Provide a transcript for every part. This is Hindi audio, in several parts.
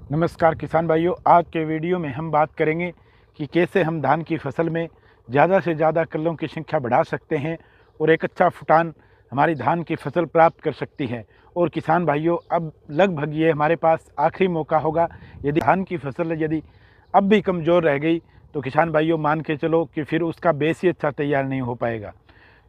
नमस्कार किसान भाइयों, आज के वीडियो में हम बात करेंगे कि कैसे हम धान की फसल में ज़्यादा से ज़्यादा कल्लों की संख्या बढ़ा सकते हैं और एक अच्छा फुटान हमारी धान की फसल प्राप्त कर सकती है। और किसान भाइयों, अब लगभग ये हमारे पास आखिरी मौका होगा। यदि धान की फसल यदि अब भी कमज़ोर रह गई तो किसान भाइयों मान के चलो कि फिर उसका बेस ही अच्छा तैयार नहीं हो पाएगा।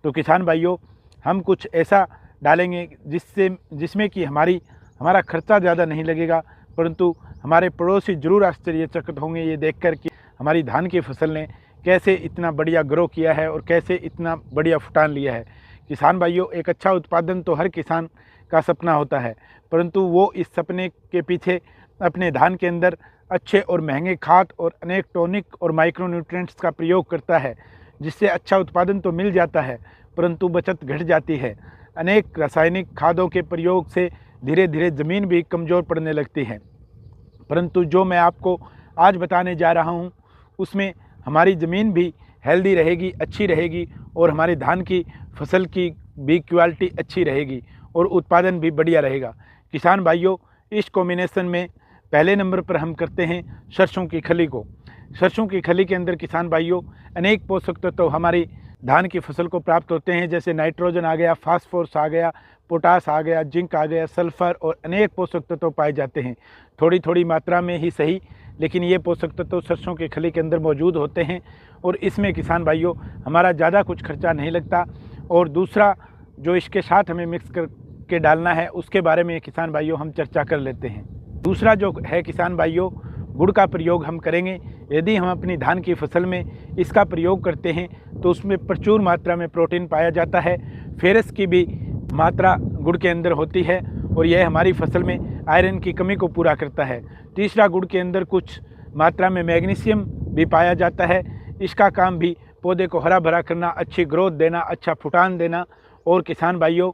तो किसान भाइयों, हम कुछ ऐसा डालेंगे जिसमें कि हमारा खर्चा ज़्यादा नहीं लगेगा, परंतु हमारे पड़ोसी जरूर आश्चर्यचकित होंगे ये देखकर कि हमारी धान की फसल ने कैसे इतना बढ़िया ग्रो किया है और कैसे इतना बढ़िया फुटान लिया है। किसान भाइयों, एक अच्छा उत्पादन तो हर किसान का सपना होता है, परंतु वो इस सपने के पीछे अपने धान के अंदर अच्छे और महंगे खाद और अनेक टॉनिक और माइक्रोन्यूट्रिएंट्स का प्रयोग करता है, जिससे अच्छा उत्पादन तो मिल जाता है परंतु बचत घट जाती है। अनेक रासायनिक खादों के प्रयोग से धीरे धीरे ज़मीन भी कमज़ोर पड़ने लगती है। परंतु जो मैं आपको आज बताने जा रहा हूँ उसमें हमारी ज़मीन भी हेल्दी रहेगी, अच्छी रहेगी और हमारे धान की फसल की भी क्वालिटी अच्छी रहेगी और उत्पादन भी बढ़िया रहेगा। किसान भाइयों, इस कॉम्बिनेशन में पहले नंबर पर हम करते हैं सरसों की खली को। सरसों की खली के अंदर किसान भाइयों अनेक पोषक तत्व तो हमारी धान की फसल को प्राप्त होते हैं, जैसे नाइट्रोजन आ गया, फास्फोरस आ गया, पोटास आ गया, जिंक आ गया, सल्फर और अनेक पोषक तत्व पाए जाते हैं। थोड़ी थोड़ी मात्रा में ही सही, लेकिन ये पोषक तत्व सरसों की खली के अंदर मौजूद होते हैं और इसमें किसान भाइयों हमारा ज़्यादा कुछ खर्चा नहीं लगता। और दूसरा जो इसके साथ हमें मिक्स करके डालना है उसके बारे में किसान भाइयों हम चर्चा कर लेते हैं। दूसरा जो है किसान भाइयों, गुड़ का प्रयोग हम करेंगे। यदि हम अपनी धान की फसल में इसका प्रयोग करते हैं तो उसमें प्रचुर मात्रा में प्रोटीन पाया जाता है, फेरस की भी मात्रा गुड़ के अंदर होती है और यह हमारी फसल में आयरन की कमी को पूरा करता है। तीसरा, गुड़ के अंदर कुछ मात्रा में मैग्नीशियम भी पाया जाता है। इसका काम भी पौधे को हरा भरा करना, अच्छी ग्रोथ देना, अच्छा फुटान देना और किसान भाइयों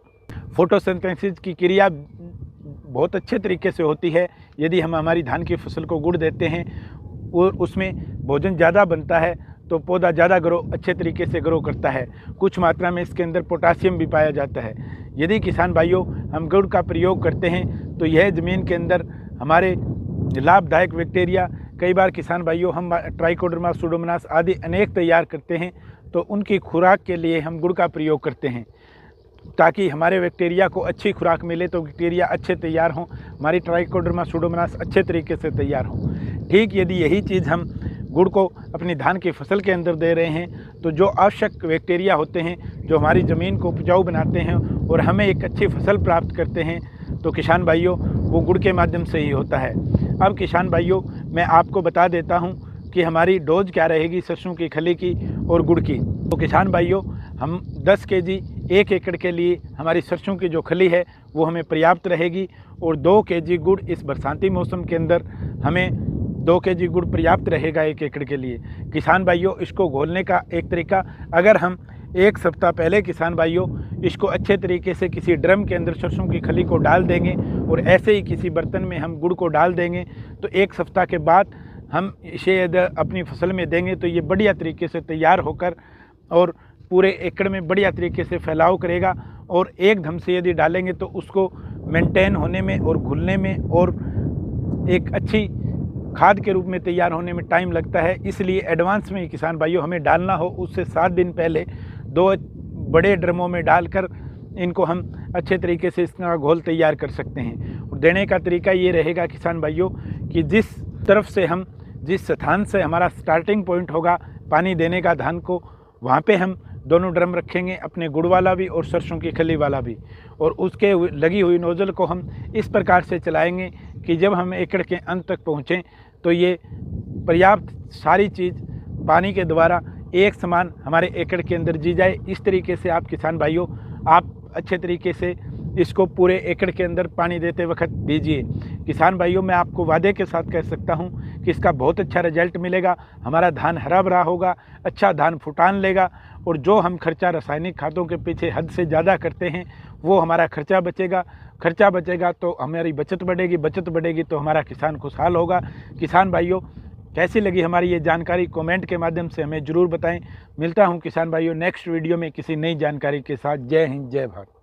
फोटोसिंथेसिस की क्रिया बहुत अच्छे तरीके से होती है। यदि हम हमारी धान की फसल को गुड़ देते हैं और उसमें भोजन ज़्यादा बनता है तो पौधा ज़्यादा अच्छे तरीके से ग्रो करता है। कुछ मात्रा में इसके अंदर पोटासियम भी पाया जाता है। यदि किसान भाइयों हम गुड़ का प्रयोग करते हैं तो यह ज़मीन के अंदर हमारे लाभदायक बैक्टीरिया, कई बार किसान भाइयों हम ट्राइकोडर्मा, सूडोमोनास आदि अनेक तैयार करते हैं तो उनकी खुराक के लिए हम गुड़ का प्रयोग करते हैं ताकि हमारे बैक्टीरिया को अच्छी खुराक मिले, तो बैक्टीरिया अच्छे तैयार हों, हमारी ट्राइकोडर्मा, सूडोमोनास अच्छे तरीके से तैयार हों। ठीक यदि यही चीज़ हम गुड़ को अपनी धान की फसल के अंदर दे रहे हैं तो जो आवश्यक बैक्टीरिया होते हैं जो हमारी ज़मीन को उपजाऊ बनाते हैं और हमें एक अच्छी फसल प्राप्त करते हैं, तो किसान भाइयों वो गुड़ के माध्यम से ही होता है। अब किसान भाइयों मैं आपको बता देता हूँ कि हमारी डोज क्या रहेगी सरसों की खली की और गुड़ की। तो किसान भाइयों, हम 10 केजी 1 एकड़ के लिए हमारी सरसों की जो खली है वो हमें पर्याप्त रहेगी और 2 केजी गुड़ इस बरसाती मौसम के अंदर हमें 2 केजी गुड़ पर्याप्त रहेगा 1 एकड़ के लिए। किसान भाइयों, इसको घोलने का एक तरीका, अगर हम 1 सप्ताह पहले किसान भाइयों इसको अच्छे तरीके से किसी ड्रम के अंदर सरसों की खली को डाल देंगे और ऐसे ही किसी बर्तन में हम गुड़ को डाल देंगे तो 1 सप्ताह के बाद हम इसे अपनी फसल में देंगे तो ये बढ़िया तरीके से तैयार होकर और पूरे एकड़ में बढ़िया तरीके से फैलाव करेगा। और एकदम से यदि डालेंगे तो उसको मेंटेन होने में और घुलने में और एक अच्छी खाद के रूप में तैयार होने में टाइम लगता है। इसलिए एडवांस में किसान भाइयों हमें डालना हो उससे 7 दिन पहले 2 बड़े ड्रमों में डालकर इनको हम अच्छे तरीके से इसका घोल तैयार कर सकते हैं। और देने का तरीका ये रहेगा किसान भाइयों कि जिस तरफ से हम, जिस स्थान से हमारा स्टार्टिंग पॉइंट होगा पानी देने का धान को, वहाँ पे हम दोनों ड्रम रखेंगे, अपने गुड़ वाला भी और सरसों की खली वाला भी, और उसके लगी हुई नोज़ल को हम इस प्रकार से चलाएंगे कि जब हम एकड़ के अंत तक पहुँचें तो ये पर्याप्त सारी चीज़ पानी के द्वारा एक समान हमारे एकड़ के अंदर जी जाए। इस तरीके से आप किसान भाइयों आप अच्छे तरीके से इसको पूरे एकड़ के अंदर पानी देते वक्त दीजिए। किसान भाइयों, मैं आपको वादे के साथ कह सकता हूं कि इसका बहुत अच्छा रिजल्ट मिलेगा। हमारा धान हरा भरा होगा, अच्छा धान फुटान लेगा और जो हम खर्चा रासायनिक खादों के पीछे हद से ज़्यादा करते हैं वो हमारा खर्चा बचेगा। खर्चा बचेगा तो हमारी बचत बढ़ेगी, बचत बढ़ेगी तो हमारा किसान खुशहाल होगा। किसान भाइयों, कैसी लगी हमारी ये जानकारी कमेंट के माध्यम से हमें ज़रूर बताएं। मिलता हूं किसान भाइयों नेक्स्ट वीडियो में किसी नई जानकारी के साथ। जय हिंद, जय भारत।